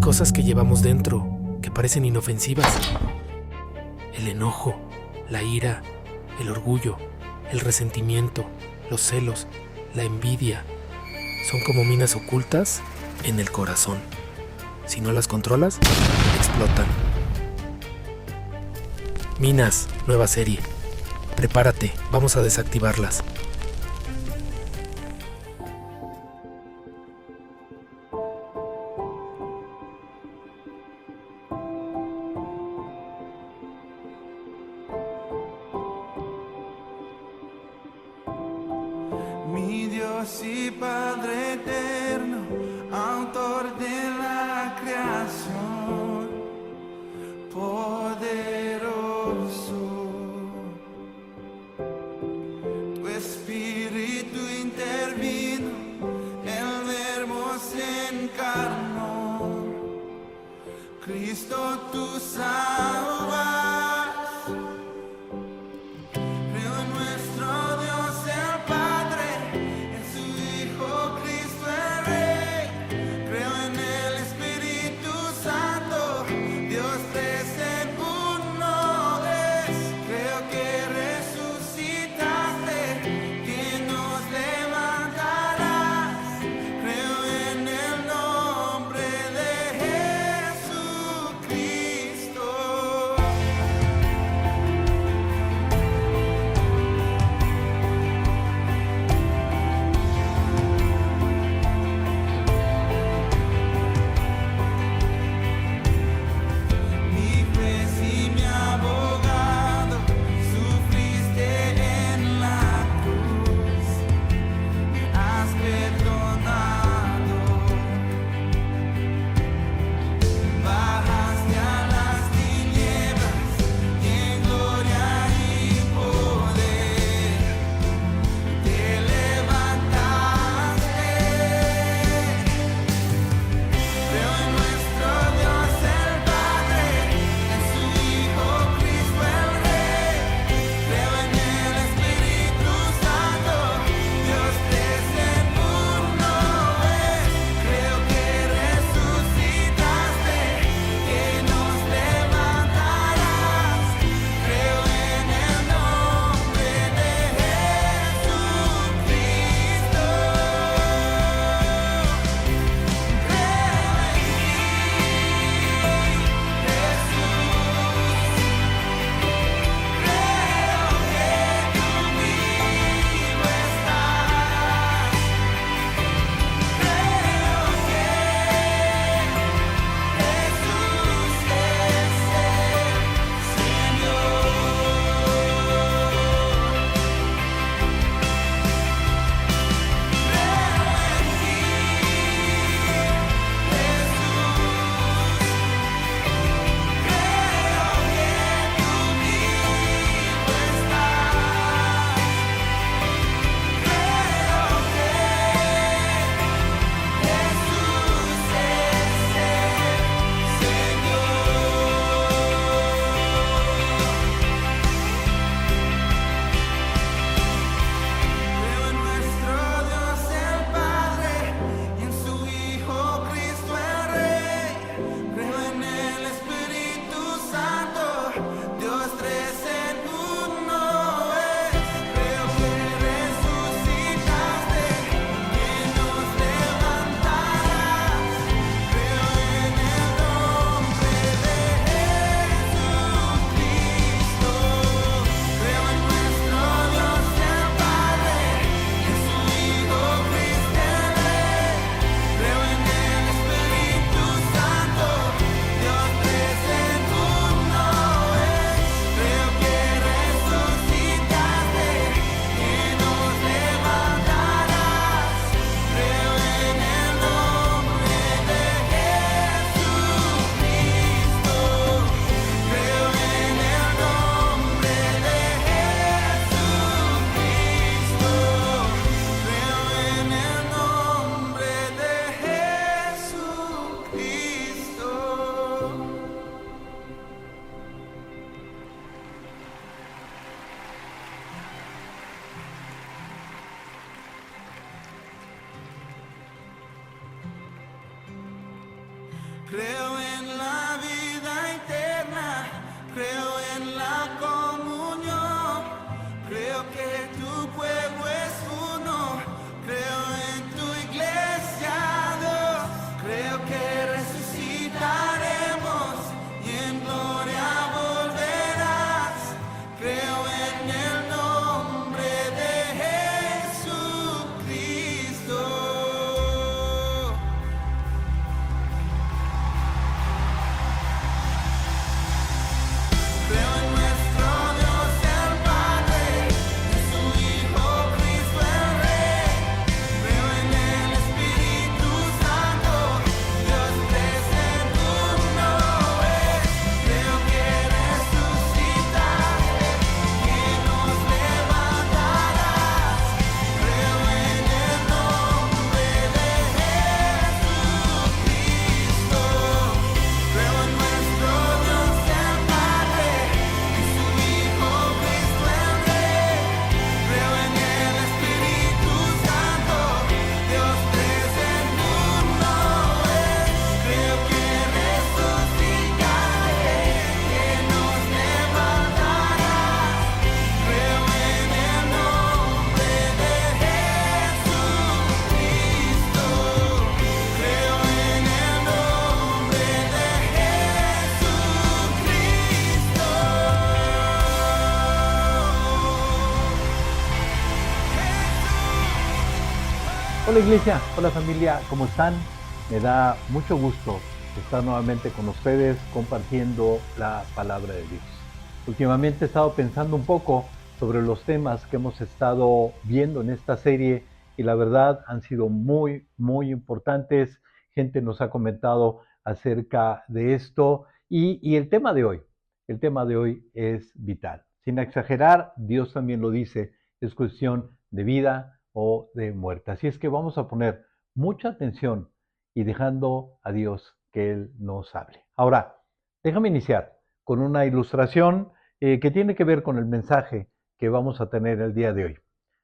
cosas que llevamos dentro, que parecen inofensivas. El enojo, la ira, el orgullo, el resentimiento, los celos, la envidia, son como minas ocultas en el corazón. Si no las controlas, explotan. Minas, nueva serie. Prepárate, vamos a desactivarlas. Mi Dios y Padre eterno, autor de la creación, poderoso, tu espíritu intervino, el verbo se encarnó, Cristo tú salvas. Creo en la vida eterna, creo en la comunión, creo que tu pueblo es uno, creo en tu iglesia, Dios, creo que resucitaremos y en gloria volverás, creo en el nombre de Jesucristo. Creo en nuestro Dios el Padre, en su Hijo Cristo el Rey. Creo en el Espíritu Santo, Dios tres en uno es. Creo que resucitaré, que nos levantarás. Creo en el nombre de Jesucristo. Creo en nuestro Dios el Padre, en su Hijo Cristo el Rey. Creo en el Espíritu Santo, Dios tres en uno es. Creo que resucitaré, que nos levantarás. Creo en el nombre de Jesucristo. Creo en el nombre de Jesucristo. Hola iglesia, hola familia, ¿cómo están? Me da mucho gusto estar nuevamente con ustedes compartiendo la palabra de Dios. Últimamente he estado pensando un poco sobre los temas que hemos estado viendo en esta serie y la verdad han sido muy importantes. Gente nos ha comentado acerca de esto y el tema de hoy es vital. Sin exagerar, Dios también lo dice, es cuestión de vida o de muerte. Así es que vamos a poner mucha atención y dejando a Dios que Él nos hable. Ahora, déjame iniciar con una ilustración que tiene que ver con el mensaje que vamos a tener el día de hoy.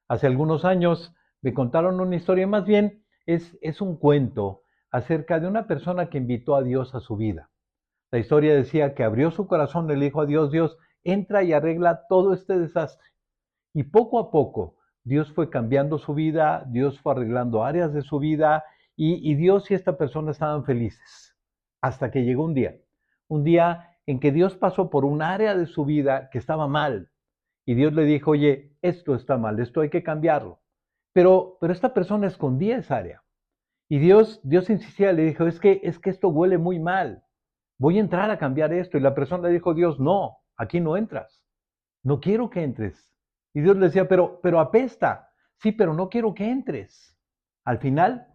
Hace algunos años me contaron una historia, más bien es un cuento acerca de una persona que invitó a Dios a su vida. La historia decía que abrió su corazón y le dijo a Dios, Dios, entra y arregla todo este desastre. Y poco a poco Dios fue cambiando su vida, Dios fue arreglando áreas de su vida y Dios y esta persona estaban felices. Hasta que llegó un día en que Dios pasó por un área de su vida que estaba mal. Y Dios le dijo, oye, esto está mal, esto hay que cambiarlo. Pero esta persona escondía esa área. Y Dios insistía, le dijo, es que esto huele muy mal. Voy a entrar a cambiar esto. Y la persona le dijo, Dios, no, aquí no entras. No quiero que entres. Y Dios le decía, pero apesta. Sí, pero no quiero que entres. Al final,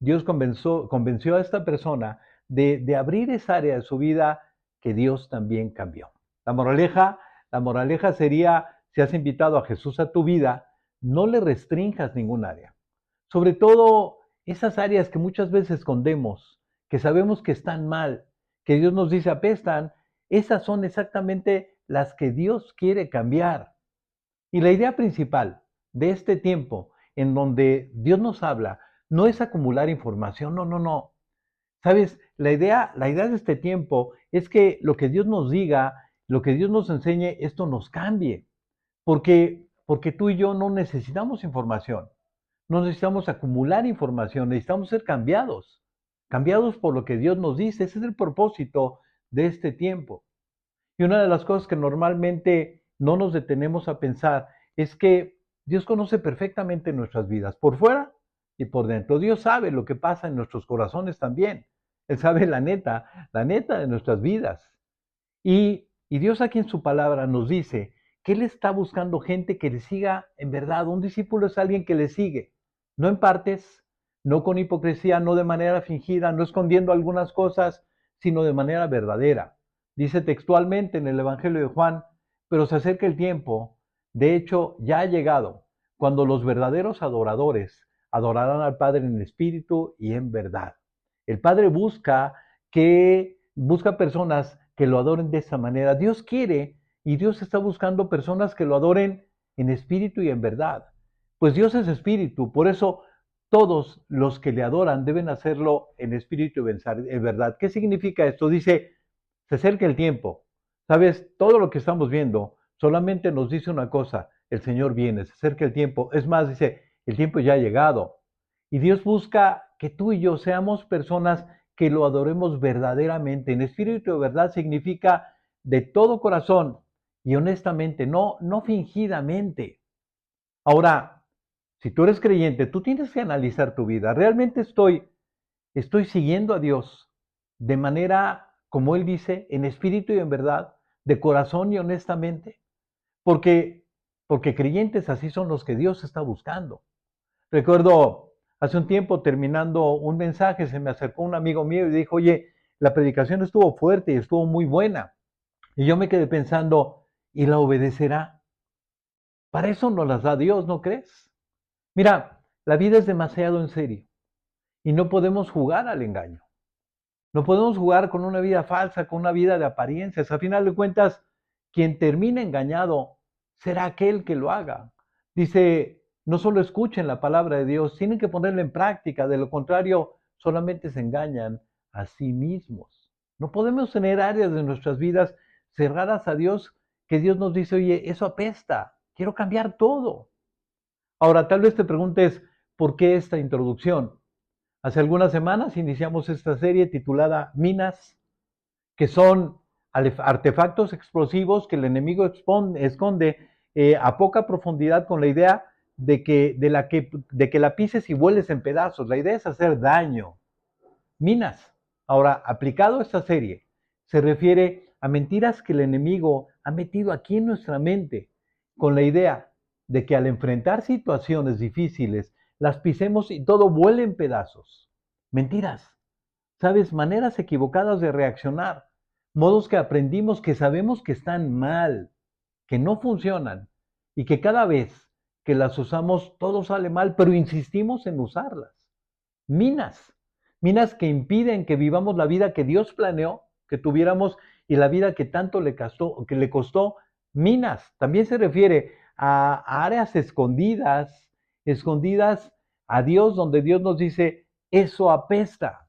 Dios convenció a esta persona de abrir esa área de su vida que Dios también cambió. La moraleja sería, si has invitado a Jesús a tu vida, no le restrinjas ningún área. Sobre todo esas áreas que muchas veces escondemos, que sabemos que están mal, que Dios nos dice apestan, esas son exactamente las que Dios quiere cambiar. Y la idea principal de este tiempo en donde Dios nos habla no es acumular información, no. ¿Sabes? La idea de este tiempo es que lo que Dios nos diga, lo que Dios nos enseñe, esto nos cambie. Porque tú y yo no necesitamos información, no necesitamos acumular información, necesitamos ser cambiados por lo que Dios nos dice. Ese es el propósito de este tiempo. Y una de las cosas que normalmente no nos detenemos a pensar es que Dios conoce perfectamente nuestras vidas, por fuera y por dentro. Dios sabe lo que pasa en nuestros corazones también. Él sabe la neta de nuestras vidas. Y Dios aquí en su palabra nos dice que Él está buscando gente que le siga en verdad. Un discípulo es alguien que le sigue, no en partes, no con hipocresía, no de manera fingida, no escondiendo algunas cosas, sino de manera verdadera. Dice textualmente en el Evangelio de Juan, pero se acerca el tiempo, de hecho ya ha llegado, cuando los verdaderos adoradores adorarán al Padre en espíritu y en verdad. El Padre busca personas que lo adoren de esa manera. Dios quiere y Dios está buscando personas que lo adoren en espíritu y en verdad. Pues Dios es espíritu, por eso todos los que le adoran deben hacerlo en espíritu y en verdad. ¿Qué significa esto? Dice, se acerca el tiempo. ¿Sabes? Todo lo que estamos viendo solamente nos dice una cosa, el Señor viene, se acerca el tiempo. Es más, dice, el tiempo ya ha llegado. Y Dios busca que tú y yo seamos personas que lo adoremos verdaderamente. En espíritu de verdad significa de todo corazón y honestamente, no fingidamente. Ahora, si tú eres creyente, tú tienes que analizar tu vida. ¿Realmente estoy siguiendo a Dios de manera, como Él dice, en espíritu y en verdad, de corazón y honestamente? Porque, porque creyentes así son los que Dios está buscando. Recuerdo hace un tiempo terminando un mensaje, se me acercó un amigo mío y dijo, oye, la predicación estuvo fuerte y estuvo muy buena. Y yo me quedé pensando, ¿y la obedecerá? Para eso nos las da Dios, ¿no crees? Mira, la vida es demasiado en serio y no podemos jugar al engaño. No podemos jugar con una vida falsa, con una vida de apariencias. A final de cuentas, quien termine engañado será aquel que lo haga. Dice, no solo escuchen la palabra de Dios, tienen que ponerla en práctica. De lo contrario, solamente se engañan a sí mismos. No podemos tener áreas de nuestras vidas cerradas a Dios que Dios nos dice, oye, eso apesta, quiero cambiar todo. Ahora, tal vez te preguntes, ¿por qué esta introducción? Hace algunas semanas iniciamos esta serie titulada Minas, que son artefactos explosivos que el enemigo esconde a poca profundidad con la idea de que la pises y vueles en pedazos. La idea es hacer daño. Minas. Ahora, aplicado a esta serie, se refiere a mentiras que el enemigo ha metido aquí en nuestra mente con la idea de que al enfrentar situaciones difíciles, las pisemos y todo vuele en pedazos. Mentiras. ¿Sabes? Maneras equivocadas de reaccionar. Modos que aprendimos que sabemos que están mal, que no funcionan y que cada vez que las usamos todo sale mal, pero insistimos en usarlas. Minas. Minas que impiden que vivamos la vida que Dios planeó que tuviéramos y la vida que tanto le costó. Minas. También se refiere a áreas escondidas a Dios, donde Dios nos dice, eso apesta.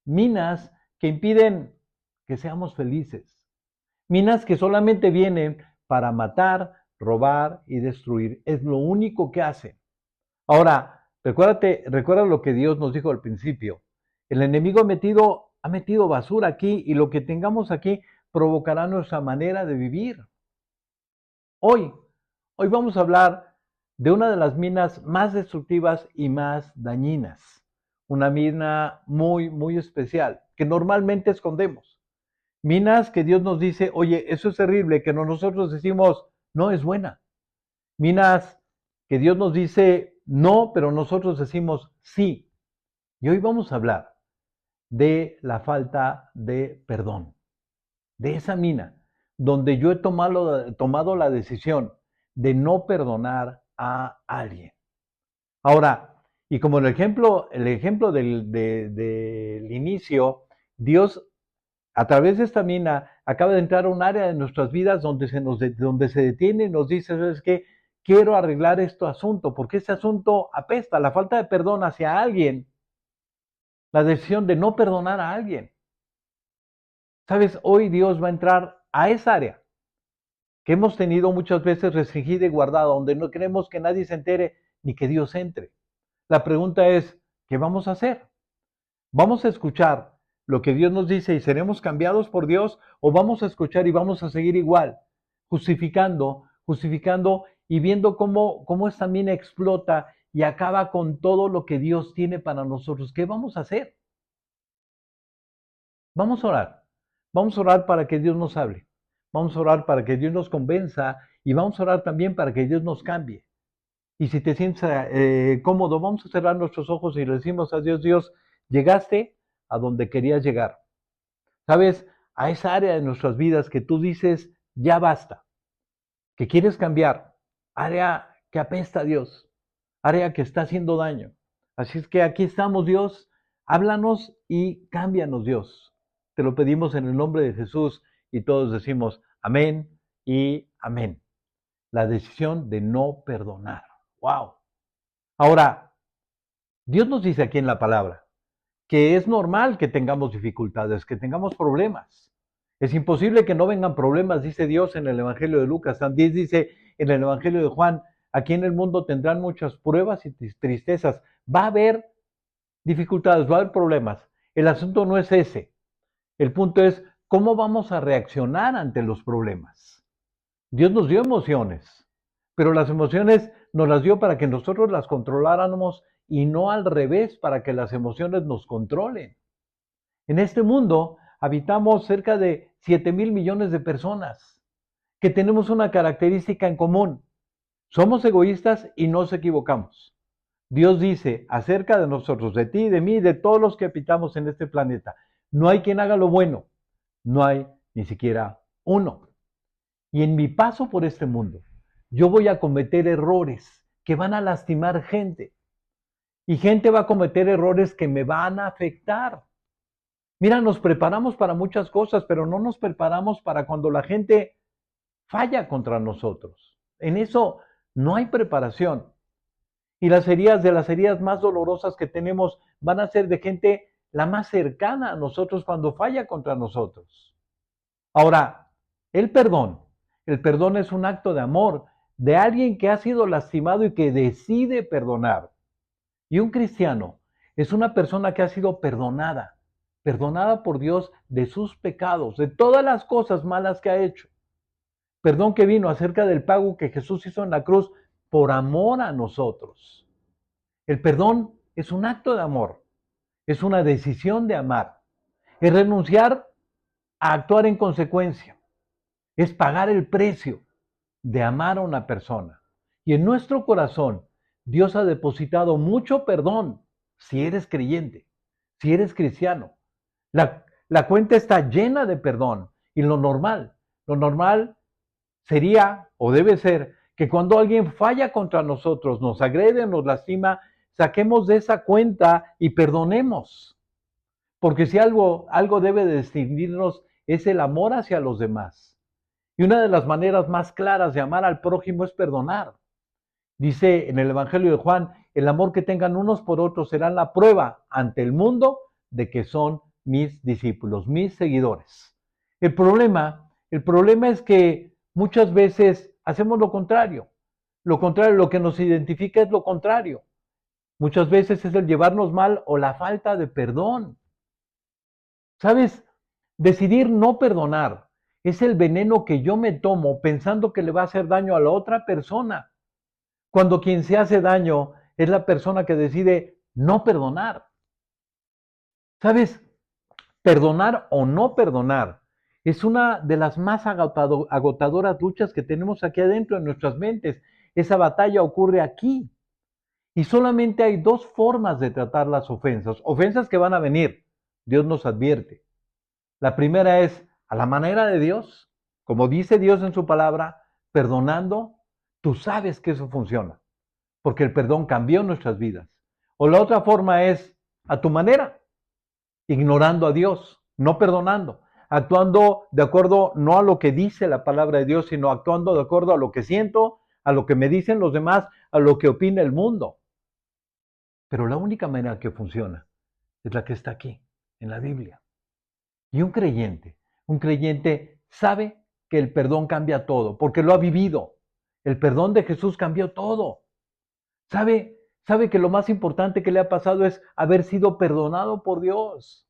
Minas que impiden que seamos felices. Minas que solamente vienen para matar, robar y destruir. Es lo único que hacen. Ahora, recuerda lo que Dios nos dijo al principio. El enemigo ha metido basura aquí y lo que tengamos aquí provocará nuestra manera de vivir. Hoy, hoy vamos a hablar de una de las minas más destructivas y más dañinas. Una mina muy especial que normalmente escondemos. Minas que Dios nos dice, oye, eso es terrible, que nosotros decimos, no es buena. Minas que Dios nos dice, no, pero nosotros decimos sí. Y hoy vamos a hablar de la falta de perdón, de esa mina donde yo he tomado la decisión de no perdonar a alguien. Ahora, y como el ejemplo del inicio, Dios a través de esta mina acaba de entrar a un área de nuestras vidas donde se detiene y nos dice, ¿sabes qué? Quiero arreglar este asunto, porque este asunto apesta, la falta de perdón hacia alguien, la decisión de no perdonar a alguien. ¿Sabes? Hoy Dios va a entrar a esa área que hemos tenido muchas veces restringida y guardada, donde no queremos que nadie se entere ni que Dios entre. La pregunta es, ¿qué vamos a hacer? ¿Vamos a escuchar lo que Dios nos dice y seremos cambiados por Dios o vamos a escuchar y vamos a seguir igual, justificando y viendo cómo esta mina explota y acaba con todo lo que Dios tiene para nosotros? ¿Qué vamos a hacer? Vamos a orar. Vamos a orar para que Dios nos hable. Vamos a orar para que Dios nos convenza y vamos a orar también para que Dios nos cambie. Y si te sientes cómodo, vamos a cerrar nuestros ojos y le decimos a Dios, Dios, llegaste a donde querías llegar. ¿Sabes? A esa área de nuestras vidas que tú dices, ya basta, que quieres cambiar, área que apesta a Dios, área que está haciendo daño. Así es que aquí estamos, Dios, háblanos y cámbianos, Dios. Te lo pedimos en el nombre de Jesús y todos decimos amén y amén. La decisión de no perdonar. ¡Wow! Ahora, Dios nos dice aquí en la palabra que es normal que tengamos dificultades, que tengamos problemas. Es imposible que no vengan problemas, dice Dios en el Evangelio de Lucas. También dice en el Evangelio de Juan, aquí en el mundo tendrán muchas pruebas y tristezas. Va a haber dificultades, va a haber problemas. El asunto no es ese. El punto es cómo vamos a reaccionar ante los problemas. Dios nos dio emociones, pero las emociones nos las dio para que nosotros las controláramos y no al revés, para que las emociones nos controlen. En este mundo habitamos cerca de 7,000 millones de personas que tenemos una característica en común. Somos egoístas y nos equivocamos. Dios dice acerca de nosotros, de ti, de mí, de todos los que habitamos en este planeta, no hay quien haga lo bueno, no hay ni siquiera uno. Y en mi paso por este mundo, yo voy a cometer errores que van a lastimar gente. Y gente va a cometer errores que me van a afectar. Mira, nos preparamos para muchas cosas, pero no nos preparamos para cuando la gente falla contra nosotros. En eso no hay preparación. Y las heridas más dolorosas que tenemos van a ser de gente la más cercana a nosotros cuando falla contra nosotros. Ahora, el perdón es un acto de amor de alguien que ha sido lastimado y que decide perdonar. Y un cristiano es una persona que ha sido perdonada por Dios de sus pecados, de todas las cosas malas que ha hecho. Perdón que vino acerca del pago que Jesús hizo en la cruz por amor a nosotros. El perdón es un acto de amor, es una decisión de amar, es renunciar a actuar en consecuencia, es pagar el precio de amar a una persona. Y en nuestro corazón, Dios ha depositado mucho perdón si eres creyente, si eres cristiano. La cuenta está llena de perdón. Y lo normal sería o debe ser que cuando alguien falla contra nosotros, nos agrede, nos lastima, saquemos de esa cuenta y perdonemos. Porque si algo debe de distinguirnos es el amor hacia los demás. Y una de las maneras más claras de amar al prójimo es perdonar. Dice en el Evangelio de Juan, el amor que tengan unos por otros será la prueba ante el mundo de que son mis discípulos, mis seguidores. El problema es que muchas veces hacemos lo contrario. Lo que nos identifica es lo contrario. Muchas veces es el llevarnos mal o la falta de perdón. ¿Sabes? Decidir no perdonar es el veneno que yo me tomo pensando que le va a hacer daño a la otra persona, cuando quien se hace daño es la persona que decide no perdonar. ¿Sabes? Perdonar o no perdonar es una de las más agotadoras luchas que tenemos aquí adentro en nuestras mentes. Esa batalla ocurre aquí. Y solamente hay dos formas de tratar las ofensas que van a venir. Dios nos advierte. La primera es a la manera de Dios, como dice Dios en su palabra, perdonando. Tú sabes que eso funciona, porque el perdón cambió nuestras vidas. O la otra forma es a tu manera, ignorando a Dios, no perdonando, actuando de acuerdo no a lo que dice la palabra de Dios, sino actuando de acuerdo a lo que siento, a lo que me dicen los demás, a lo que opina el mundo. Pero la única manera que funciona es la que está aquí, en la Biblia. Y un creyente sabe que el perdón cambia todo, porque lo ha vivido. El perdón de Jesús cambió todo. Sabe que lo más importante que le ha pasado es haber sido perdonado por Dios.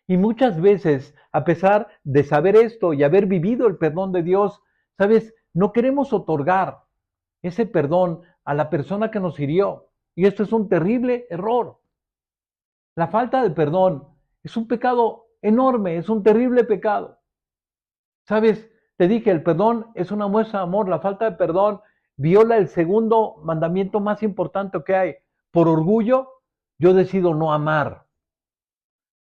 Y muchas veces, a pesar de saber esto y haber vivido el perdón de Dios, sabes, no queremos otorgar ese perdón a la persona que nos hirió. Y esto es un terrible error. La falta de perdón es un pecado enorme, es un terrible pecado. ¿Sabes? Te dije, el perdón es una muestra de amor. La falta de perdón viola el segundo mandamiento más importante que hay. Por orgullo, yo decido no amar.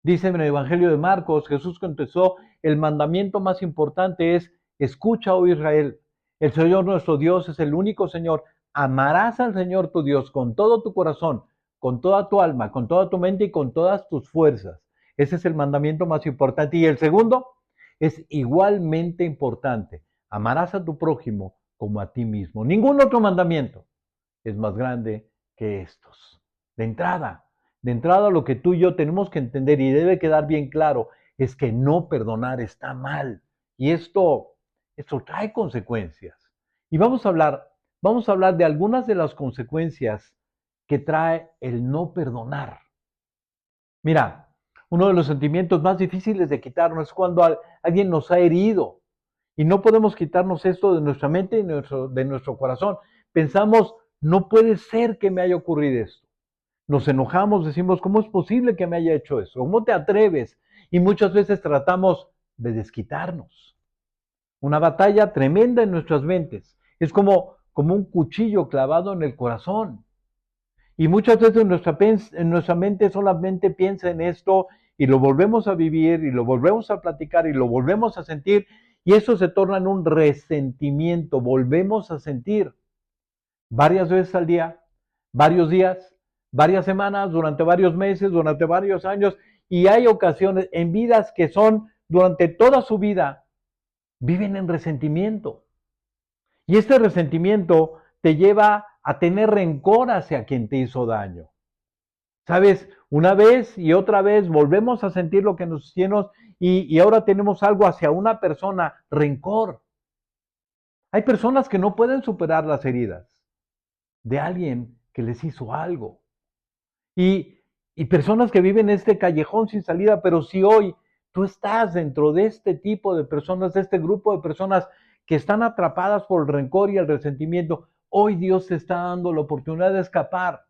Dice en el Evangelio de Marcos, Jesús contestó, el mandamiento más importante es, escucha, oh Israel, el Señor nuestro Dios es el único Señor. Amarás al Señor tu Dios con todo tu corazón, con toda tu alma, con toda tu mente y con todas tus fuerzas. Ese es el mandamiento más importante. Y el segundo es igualmente importante. Amarás a tu prójimo como a ti mismo. Ningún otro mandamiento es más grande que estos. De entrada lo que tú y yo tenemos que entender y debe quedar bien claro es que no perdonar está mal. Y esto trae consecuencias. Y vamos a hablar de algunas de las consecuencias que trae el no perdonar. Mira, uno de los sentimientos más difíciles de quitarnos es cuando alguien nos ha herido. Y no podemos quitarnos esto de nuestra mente y de nuestro corazón. Pensamos, no puede ser que me haya ocurrido esto. Nos enojamos, decimos, ¿cómo es posible que me haya hecho eso? ¿Cómo te atreves? Y muchas veces tratamos de desquitarnos. Una batalla tremenda en nuestras mentes. Es como un cuchillo clavado en el corazón. Y muchas veces nuestra mente solamente piensa en esto y lo volvemos a vivir y lo volvemos a platicar y lo volvemos a sentir y eso se torna en un resentimiento. Volvemos a sentir varias veces al día, varios días, varias semanas, durante varios meses, durante varios años y hay ocasiones en vidas que son durante toda su vida, viven en resentimiento. Y este resentimiento te lleva a tener rencor hacia quien te hizo daño. ¿Sabes? Una vez y otra vez volvemos a sentir lo que nos hicieron y ahora tenemos algo hacia una persona, rencor. Hay personas que no pueden superar las heridas de alguien que les hizo algo. Y, y personas que viven en este callejón sin salida, pero si hoy tú estás dentro de este tipo de personas, de este grupo de personas que están atrapadas por el rencor y el resentimiento, hoy Dios te está dando la oportunidad de escapar.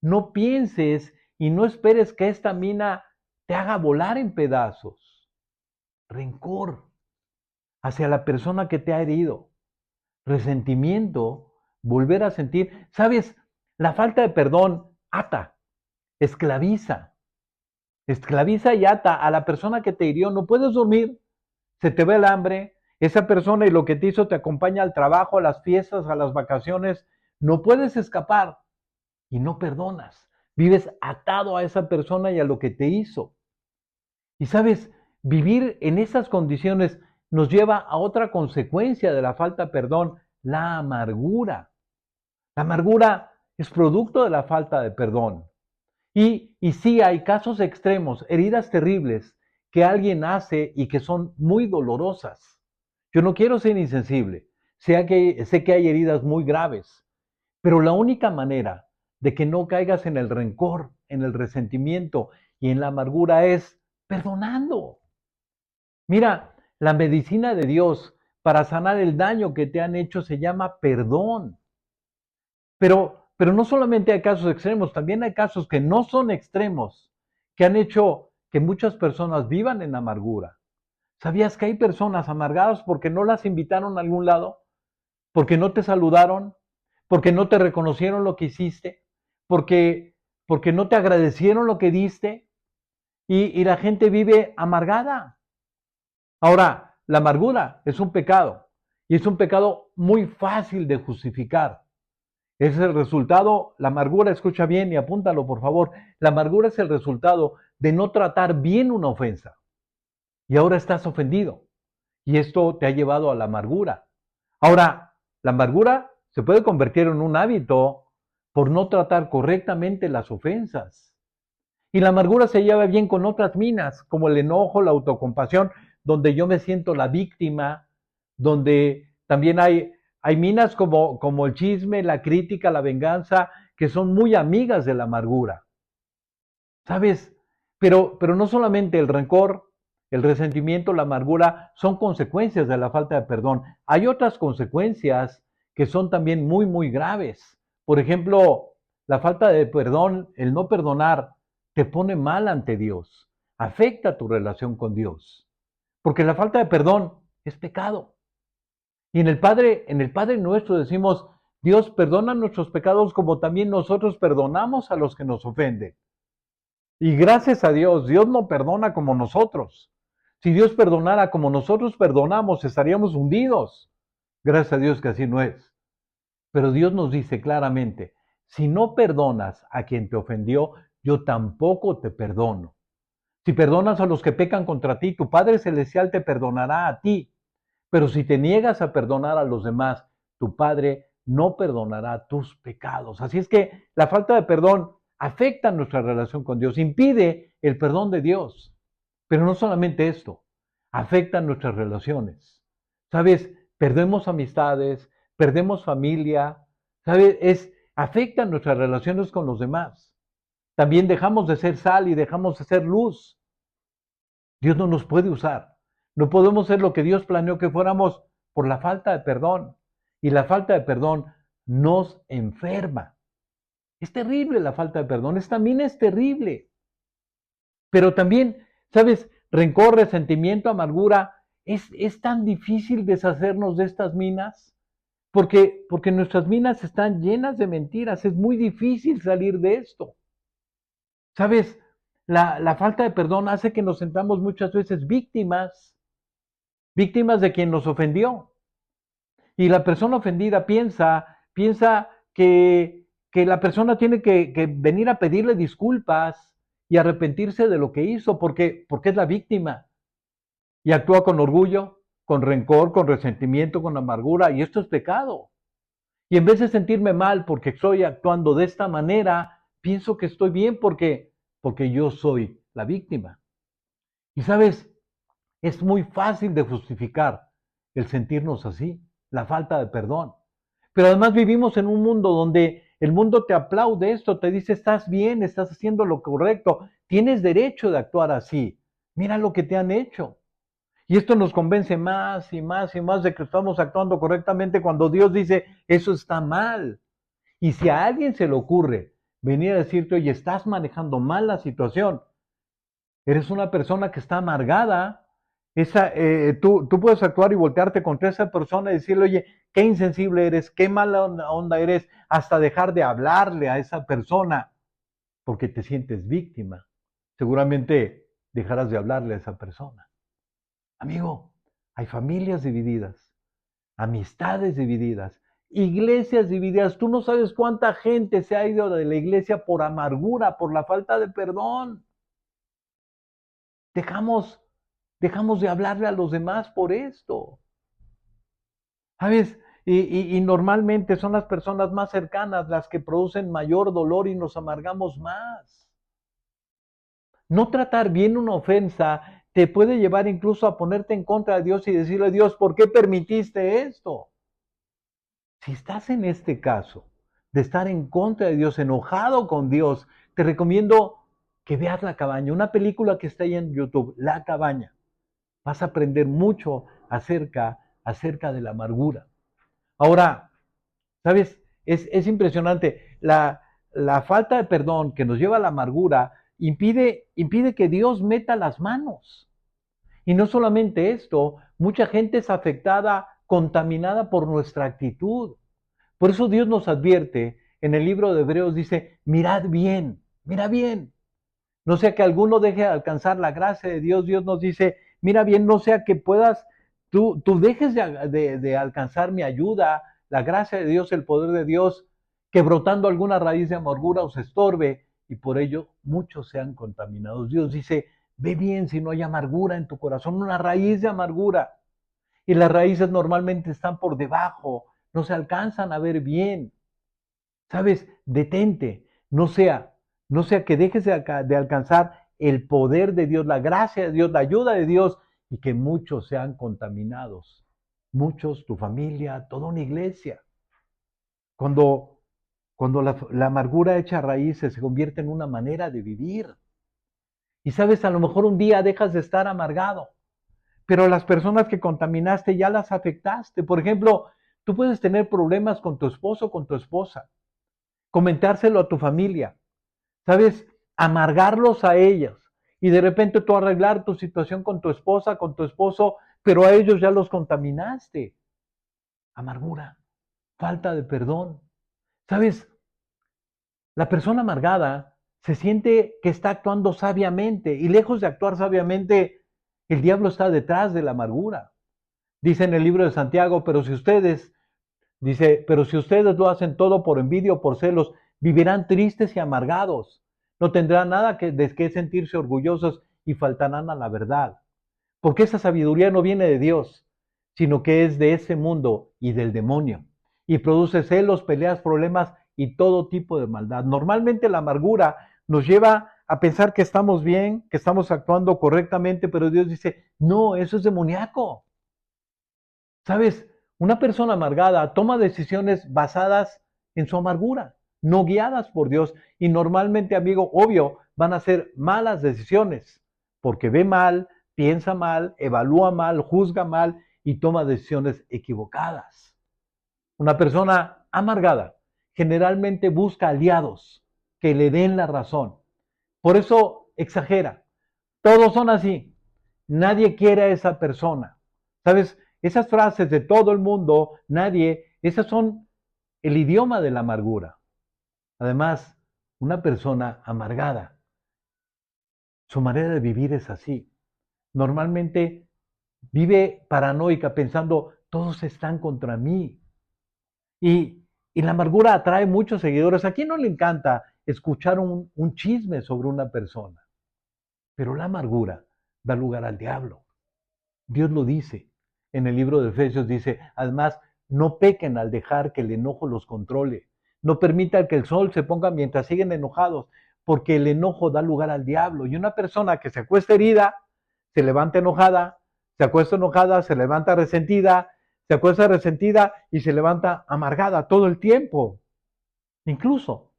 No pienses y no esperes que esta mina te haga volar en pedazos. Rencor hacia la persona que te ha herido. Resentimiento, volver a sentir. ¿Sabes? La falta de perdón ata, esclaviza. Esclaviza y ata a la persona que te hirió. No puedes dormir, se te ve el hambre. Esa persona y lo que te hizo te acompaña al trabajo, a las fiestas, a las vacaciones. No puedes escapar y no perdonas. Vives atado a esa persona y a lo que te hizo. Y sabes, vivir en esas condiciones nos lleva a otra consecuencia de la falta de perdón, la amargura. La amargura es producto de la falta de perdón. Y sí, hay casos extremos, heridas terribles que alguien hace y que son muy dolorosas. Yo no quiero ser insensible, sé que hay heridas muy graves, pero la única manera de que no caigas en el rencor, en el resentimiento y en la amargura es perdonando. Mira, la medicina de Dios para sanar el daño que te han hecho se llama perdón. Pero no solamente hay casos extremos, también hay casos que no son extremos, que han hecho que muchas personas vivan en amargura. ¿Sabías que hay personas amargadas porque no las invitaron a algún lado? ¿Porque no te saludaron? ¿Porque no te reconocieron lo que hiciste? ¿Porque no te agradecieron lo que diste? Y la gente vive amargada. Ahora, la amargura es un pecado y es un pecado muy fácil de justificar. Es el resultado, la amargura, escucha bien y apúntalo por favor, la amargura es el resultado de no tratar bien una ofensa. Y ahora estás ofendido. Y esto te ha llevado a la amargura. Ahora, la amargura se puede convertir en un hábito por no tratar correctamente las ofensas. Y la amargura se lleva bien con otras minas, como el enojo, la autocompasión, donde yo me siento la víctima, donde también hay minas como el chisme, la crítica, la venganza, que son muy amigas de la amargura. ¿Sabes? Pero no solamente el rencor, el resentimiento, la amargura son consecuencias de la falta de perdón. Hay otras consecuencias que son también muy, muy graves. Por ejemplo, la falta de perdón, el no perdonar, te pone mal ante Dios, afecta tu relación con Dios. Porque la falta de perdón es pecado. Y en el Padre nuestro decimos, Dios perdona nuestros pecados como también nosotros perdonamos a los que nos ofenden. Y gracias a Dios, Dios no perdona como nosotros. Si Dios perdonara como nosotros perdonamos, estaríamos hundidos. Gracias a Dios que así no es. Pero Dios nos dice claramente, si no perdonas a quien te ofendió, yo tampoco te perdono. Si perdonas a los que pecan contra ti, tu Padre Celestial te perdonará a ti. Pero si te niegas a perdonar a los demás, tu Padre no perdonará tus pecados. Así es que la falta de perdón afecta nuestra relación con Dios, impide el perdón de Dios. Pero no solamente esto, afecta nuestras relaciones. ¿Sabes? Perdemos amistades, perdemos familia, ¿sabes? Afecta nuestras relaciones con los demás. También dejamos de ser sal y dejamos de ser luz. Dios no nos puede usar. No podemos ser lo que Dios planeó que fuéramos por la falta de perdón. Y la falta de perdón nos enferma. Es terrible la falta de perdón, también es terrible. Pero también, ¿sabes? Rencor, resentimiento, amargura, es tan difícil deshacernos de estas minas, porque nuestras minas están llenas de mentiras, es muy difícil salir de esto. ¿Sabes? La falta de perdón hace que nos sentamos muchas veces víctimas de quien nos ofendió. Y la persona ofendida piensa que la persona tiene que venir a pedirle disculpas y arrepentirse de lo que hizo, porque es la víctima. Y actúa con orgullo, con rencor, con resentimiento, con amargura, y esto es pecado. Y en vez de sentirme mal porque estoy actuando de esta manera, pienso que estoy bien porque yo soy la víctima. Y sabes, es muy fácil de justificar el sentirnos así, la falta de perdón. Pero además vivimos en un mundo donde el mundo te aplaude esto, te dice, estás bien, estás haciendo lo correcto, tienes derecho de actuar así. Mira lo que te han hecho. Y esto nos convence más y más y más de que estamos actuando correctamente cuando Dios dice, eso está mal. Y si a alguien se le ocurre venir a decirte, oye, estás manejando mal la situación, eres una persona que está amargada, tú puedes actuar y voltearte contra esa persona y decirle, oye, qué insensible eres, qué mala onda eres, hasta dejar de hablarle a esa persona porque te sientes víctima. Seguramente dejarás de hablarle a esa persona. Amigo, hay familias divididas, amistades divididas, iglesias divididas. Tú no sabes cuánta gente se ha ido de la iglesia por amargura, por la falta de perdón. Dejamos de hablarle a los demás por esto. ¿Sabes? Y normalmente son las personas más cercanas las que producen mayor dolor y nos amargamos más. No tratar bien una ofensa te puede llevar incluso a ponerte en contra de Dios y decirle a Dios, ¿por qué permitiste esto? Si estás en este caso de estar en contra de Dios, enojado con Dios, te recomiendo que veas La Cabaña, una película que está ahí en YouTube, La Cabaña. Vas a aprender mucho acerca de la amargura. Ahora, ¿sabes? Es impresionante. La falta de perdón que nos lleva a la amargura impide que Dios meta las manos. Y no solamente esto, mucha gente es afectada, contaminada por nuestra actitud. Por eso Dios nos advierte en el libro de Hebreos, dice, mirad bien, mira bien. No sea que alguno deje de alcanzar la gracia de Dios. Dios nos dice, mira bien, no sea que puedas, tú dejes de alcanzar mi ayuda, la gracia de Dios, el poder de Dios, que brotando alguna raíz de amargura os estorbe y por ello muchos sean contaminados. Dios dice, ve bien si no hay amargura en tu corazón, una raíz de amargura. Y las raíces normalmente están por debajo, no se alcanzan a ver bien. ¿Sabes? Detente, no sea que dejes de alcanzar el poder de Dios, la gracia de Dios, la ayuda de Dios y que muchos sean contaminados. Muchos, tu familia, toda una iglesia. Cuando la amargura hecha raíces se convierte en una manera de vivir. Y sabes, a lo mejor un día dejas de estar amargado, pero las personas que contaminaste ya las afectaste. Por ejemplo, tú puedes tener problemas con tu esposo o con tu esposa, comentárselo a tu familia, ¿sabes? Amargarlos a ellos y de repente tú arreglar tu situación con tu esposa, con tu esposo, pero a ellos ya los contaminaste. Amargura, falta de perdón. ¿Sabes? La persona amargada se siente que está actuando sabiamente y lejos de actuar sabiamente, el diablo está detrás de la amargura. Dice en el libro de Santiago, pero si ustedes lo hacen todo por envidia o por celos, vivirán tristes y amargados. No tendrán nada de qué sentirse orgullosos y faltarán a la verdad. Porque esa sabiduría no viene de Dios, sino que es de ese mundo y del demonio. Y produce celos, peleas, problemas y todo tipo de maldad. Normalmente la amargura nos lleva a pensar que estamos bien, que estamos actuando correctamente, pero Dios dice, no, eso es demoníaco. ¿Sabes? Una persona amargada toma decisiones basadas en su amargura, no guiadas por Dios. Y normalmente, amigo, obvio, van a ser malas decisiones, porque ve mal, piensa mal, evalúa mal, juzga mal y toma decisiones equivocadas. Una persona amargada generalmente busca aliados que le den la razón. Por eso exagera. Todos son así. Nadie quiere a esa persona. ¿Sabes? Esas frases de todo el mundo, nadie, esas son el idioma de la amargura. Además, una persona amargada, su manera de vivir es así. Normalmente vive paranoica pensando, todos están contra mí. Y la amargura atrae muchos seguidores. ¿A quién no le encanta escuchar un chisme sobre una persona? Pero la amargura da lugar al diablo. Dios lo dice. En el libro de Efesios dice, además, no pequen al dejar que el enojo los controle. No permitan que el sol se ponga mientras siguen enojados, porque el enojo da lugar al diablo. Y una persona que se acuesta herida, se levanta enojada, se acuesta enojada, se levanta resentida, se acuesta resentida y se levanta amargada todo el tiempo. Incluso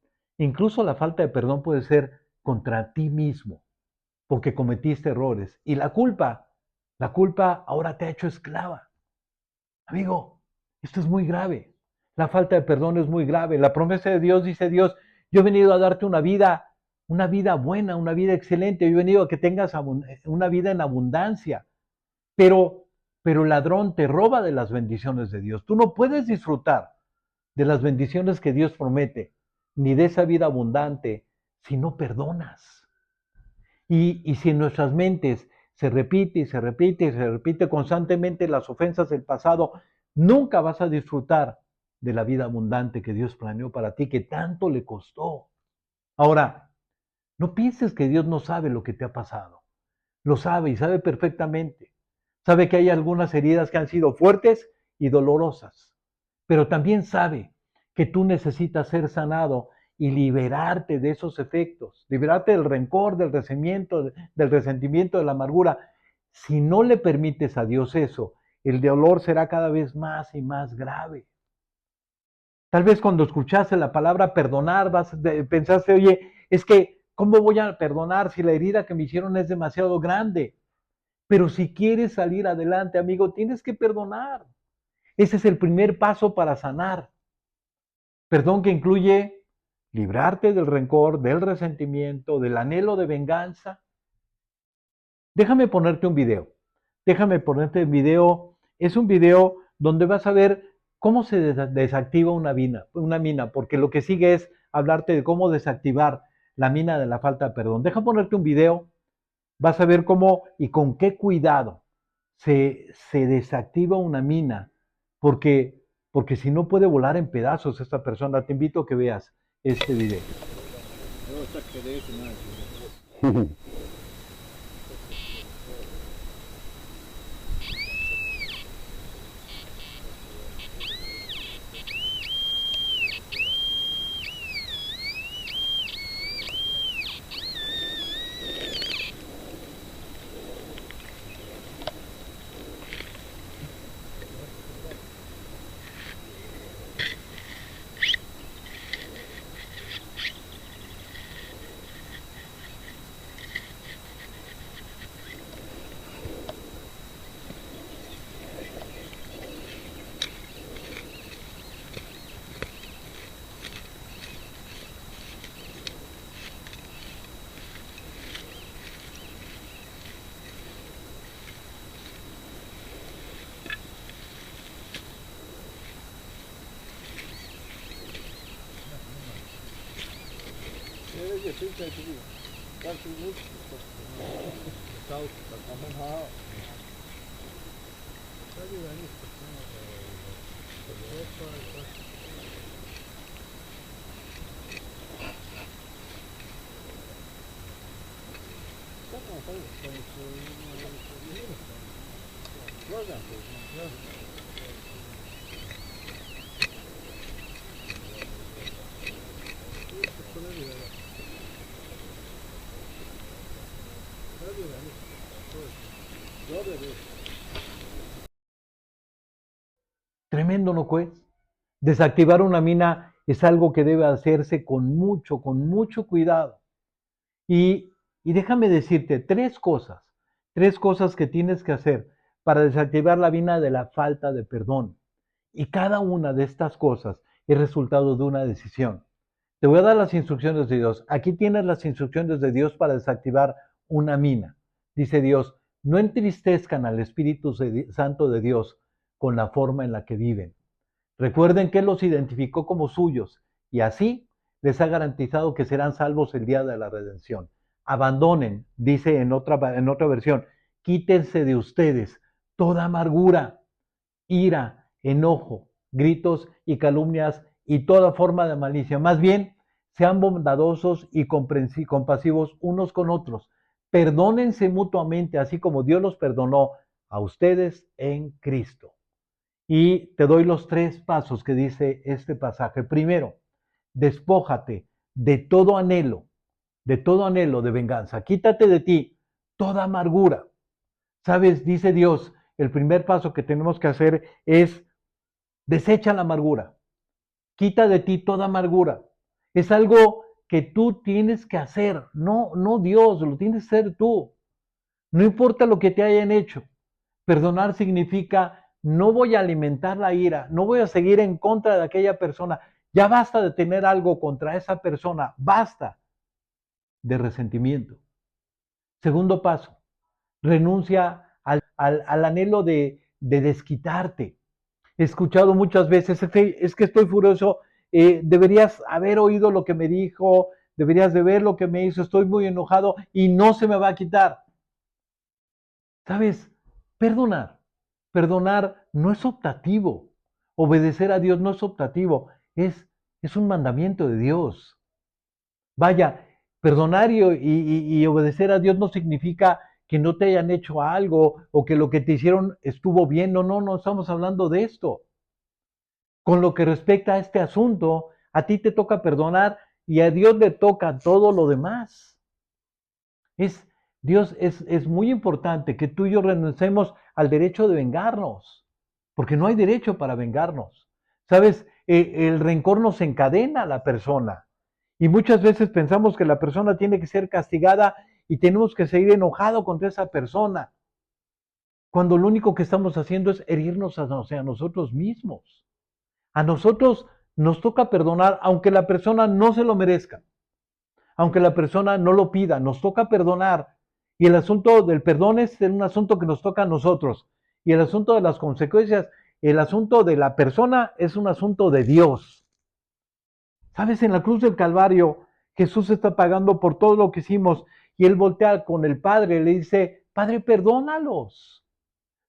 la falta de perdón puede ser contra ti mismo, porque cometiste errores. Y la culpa ahora te ha hecho esclava. Amigo, esto es muy grave. La falta de perdón es muy grave. La promesa de Dios dice Dios, yo he venido a darte una vida buena, una vida excelente. Yo he venido a que tengas una vida en abundancia. Pero el ladrón te roba de las bendiciones de Dios. Tú no puedes disfrutar de las bendiciones que Dios promete, ni de esa vida abundante, si no perdonas. Y si en nuestras mentes se repite y se repite y se repite constantemente las ofensas del pasado, nunca vas a disfrutar de la vida abundante que Dios planeó para ti, que tanto le costó. Ahora, no pienses que Dios no sabe lo que te ha pasado. Lo sabe y sabe perfectamente. Sabe que hay algunas heridas que han sido fuertes y dolorosas, pero también sabe que tú necesitas ser sanado y liberarte de esos efectos, liberarte del rencor, del resentimiento, de la amargura. Si no le permites a Dios eso, el dolor será cada vez más y más grave. Tal vez cuando escuchaste la palabra perdonar, pensaste, oye, es que, ¿cómo voy a perdonar si la herida que me hicieron es demasiado grande? Pero si quieres salir adelante, amigo, tienes que perdonar. Ese es el primer paso para sanar. Perdón que incluye librarte del rencor, del resentimiento, del anhelo de venganza. Déjame ponerte un video. Es un video donde vas a ver cómo se desactiva una mina, porque lo que sigue es hablarte de cómo desactivar la mina de la falta de perdón. Deja ponerte un video. Vas a ver cómo y con qué cuidado se desactiva una mina, porque si no puede volar en pedazos esta persona. Te invito a que veas este video. Tremendo, ¿no pues? Desactivar una mina es algo que debe hacerse con mucho cuidado. Y déjame decirte tres cosas que tienes que hacer para desactivar la mina de la falta de perdón. Y cada una de estas cosas es resultado de una decisión. Te voy a dar las instrucciones de Dios. Aquí tienes las instrucciones de Dios para desactivar una mina. Dice Dios, no entristezcan al Espíritu Santo de Dios con la forma en la que viven. Recuerden que Él los identificó como suyos y así les ha garantizado que serán salvos el día de la redención. Abandonen, dice en otra versión, quítense de ustedes toda amargura, ira, enojo, gritos y calumnias y toda forma de malicia. Más bien, sean bondadosos y compasivos unos con otros. Perdónense mutuamente, así como Dios los perdonó a ustedes en Cristo. Y te doy los tres pasos que dice este pasaje. Primero, despójate de todo anhelo de venganza. Quítate de ti toda amargura. Sabes, dice Dios, el primer paso que tenemos que hacer es desecha la amargura. Quita de ti toda amargura. Es algo que tú tienes que hacer, no Dios, lo tienes que hacer tú. No importa lo que te hayan hecho. Perdonar significa no voy a alimentar la ira, no voy a seguir en contra de aquella persona. Ya basta de tener algo contra esa persona, basta de resentimiento. Segundo paso, renuncia al anhelo de desquitarte. He escuchado muchas veces, es que estoy furioso, deberías haber oído lo que me dijo, deberías de ver lo que me hizo, estoy muy enojado y no se me va a quitar. ¿Sabes? Perdonar. Perdonar no es optativo. Obedecer a Dios no es optativo. Es un mandamiento de Dios. Vaya, perdonar y obedecer a Dios no significa que no te hayan hecho algo o que lo que te hicieron estuvo bien. No estamos hablando de esto. Con lo que respecta a este asunto, a ti te toca perdonar y a Dios le toca todo lo demás. Es, Dios es muy importante que tú y yo renunciemos al derecho de vengarnos, porque no hay derecho para vengarnos. ¿Sabes? El rencor nos encadena a la persona y muchas veces pensamos que la persona tiene que ser castigada y tenemos que seguir enojado contra esa persona, cuando lo único que estamos haciendo es herirnos hacia nosotros mismos. A nosotros nos toca perdonar aunque la persona no se lo merezca, aunque la persona no lo pida, nos toca perdonar. Y el asunto del perdón es un asunto que nos toca a nosotros. Y el asunto de las consecuencias, el asunto de la persona es un asunto de Dios. ¿Sabes? En la cruz del Calvario, Jesús está pagando por todo lo que hicimos y Él voltea con el Padre y le dice, Padre, perdónalos.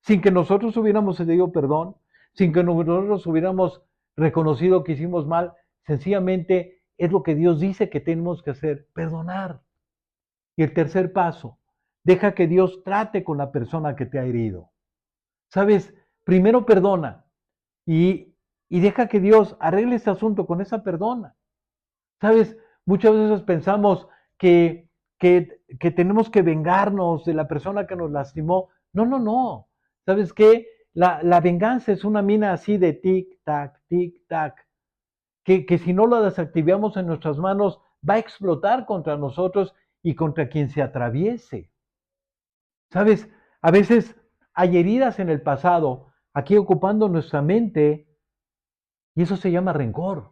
Sin que nosotros hubiéramos pedido perdón, sin que nosotros hubiéramos reconocido que hicimos mal, sencillamente es lo que Dios dice que tenemos que hacer, perdonar. Y el tercer paso, deja que Dios trate con la persona que te ha herido. ¿Sabes? Primero perdona y deja que Dios arregle este asunto con esa perdona. ¿Sabes? Muchas veces pensamos que tenemos que vengarnos de la persona que nos lastimó. No. ¿Sabes qué? La venganza es una mina así de tic-tac, tic-tac, que si no la desactivamos en nuestras manos, va a explotar contra nosotros y contra quien se atraviese. ¿Sabes? A veces hay heridas en el pasado, aquí ocupando nuestra mente, y eso se llama rencor,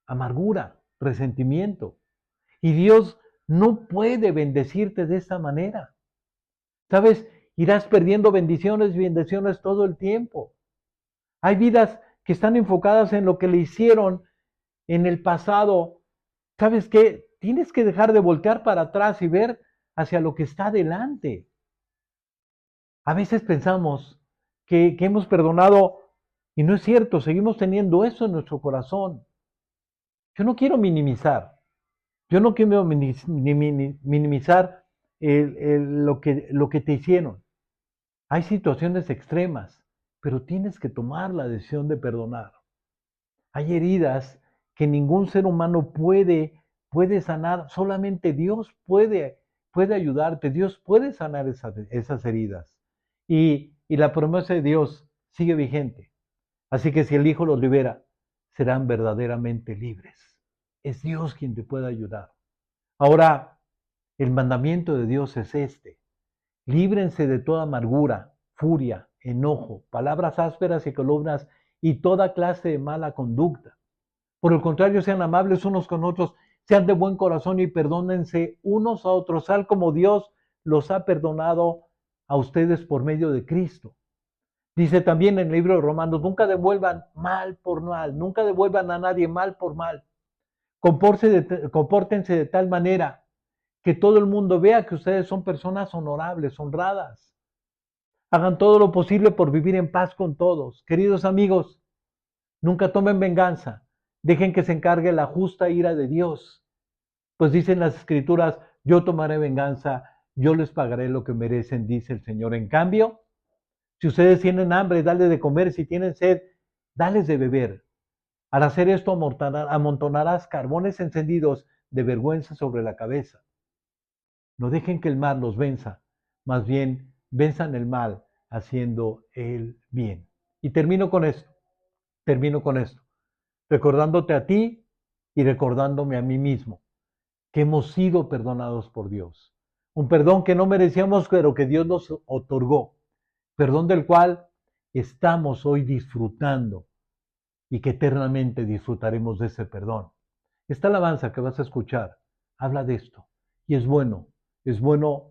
amargura, resentimiento. Y Dios no puede bendecirte de esa manera. ¿Sabes? Irás perdiendo bendiciones y bendiciones todo el tiempo. Hay vidas que están enfocadas en lo que le hicieron en el pasado. ¿Sabes qué? Tienes que dejar de voltear para atrás y ver hacia lo que está adelante. A veces pensamos que hemos perdonado y no es cierto, seguimos teniendo eso en nuestro corazón. Yo no quiero minimizar, yo no quiero minimizar lo que te hicieron. Hay situaciones extremas, pero tienes que tomar la decisión de perdonar. Hay heridas que ningún ser humano puede sanar, solamente Dios puede ayudarte, Dios puede sanar esas heridas. Y la promesa de Dios sigue vigente. Así que si el Hijo los libera, serán verdaderamente libres. Es Dios quien te puede ayudar. Ahora, el mandamiento de Dios es este: líbrense de toda amargura, furia, enojo, palabras ásperas y calumnias y toda clase de mala conducta. Por el contrario, sean amables unos con otros, sean de buen corazón y perdónense unos a otros, tal como Dios los ha perdonado a ustedes por medio de Cristo. Dice también en el libro de Romanos: nunca devuelvan mal por mal, nunca devuelvan a nadie mal por mal. Compórtense de tal manera que todo el mundo vea que ustedes son personas honorables, honradas. Hagan todo lo posible por vivir en paz con todos. Queridos amigos, nunca tomen venganza. Dejen que se encargue la justa ira de Dios. Pues dicen las Escrituras: yo tomaré venganza, yo les pagaré lo que merecen, dice el Señor. En cambio, si ustedes tienen hambre, dale de comer; si tienen sed, dales de beber. Al hacer esto, amontonarás carbones encendidos de vergüenza sobre la cabeza. No dejen que el mal los venza, más bien venzan el mal haciendo el bien. Y termino con esto, recordándote a ti y recordándome a mí mismo que hemos sido perdonados por Dios. Un perdón que no merecíamos, pero que Dios nos otorgó. Perdón del cual estamos hoy disfrutando y que eternamente disfrutaremos de ese perdón. Esta alabanza que vas a escuchar habla de esto y es bueno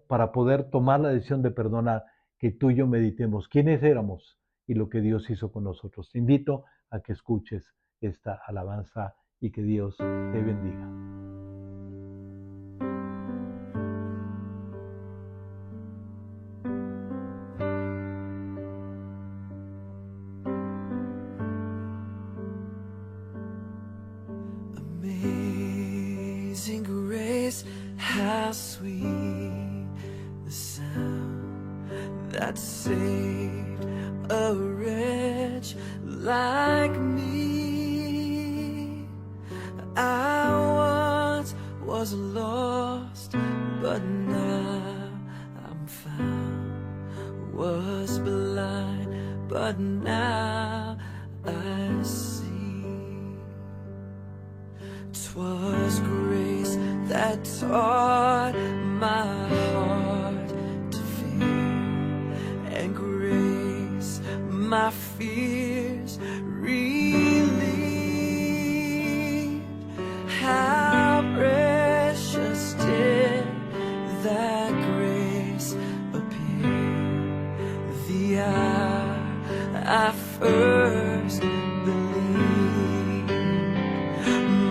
para poder tomar la decisión de perdonar, que tú y yo meditemos quiénes éramos y lo que Dios hizo con nosotros. Te invito a que escuches esta alabanza y que Dios te bendiga. Amazing grace, how sweet the sound that saved a wretch like me. I once was lost, but now I'm found. Was blind, but now I see. 'Twas grace that taught my heart to fear, and grace my fears relieved. How precious did that grace appear the hour I first believed.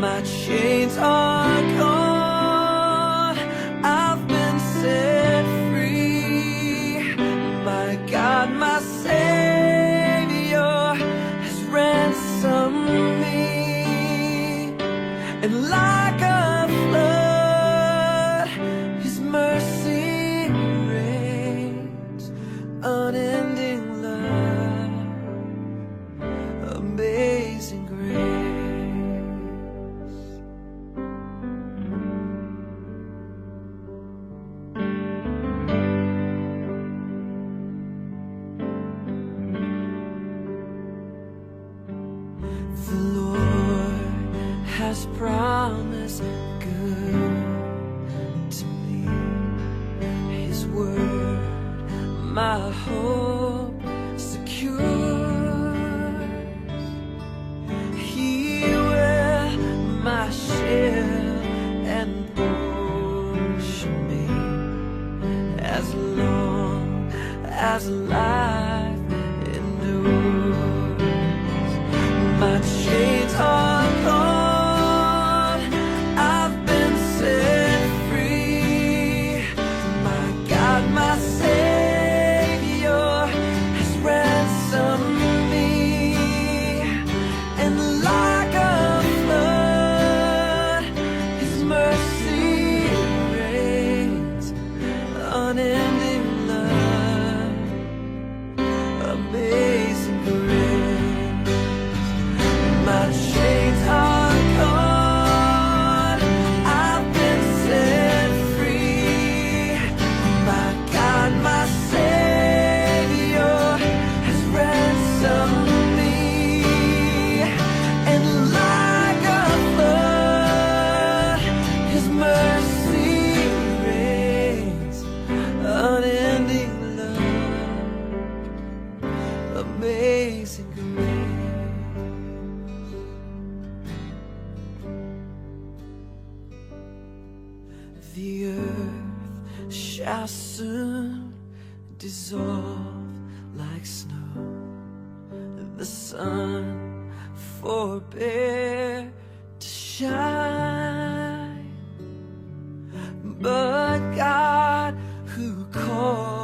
My chains are gone, I've been set free. My God, my Savior has ransomed me. And like a flood, His mercy reigns. Unending love, amazing grace. The Lord has promised good to me. His word, my hope secures. He will my shield and portion me, as long as life endures. My chains are gone, I've been set free. My God, my Savior has ransomed me. And like a flood, His mercy reigns. Unending love, dissolved like snow. The sun forbear to shine, but God who called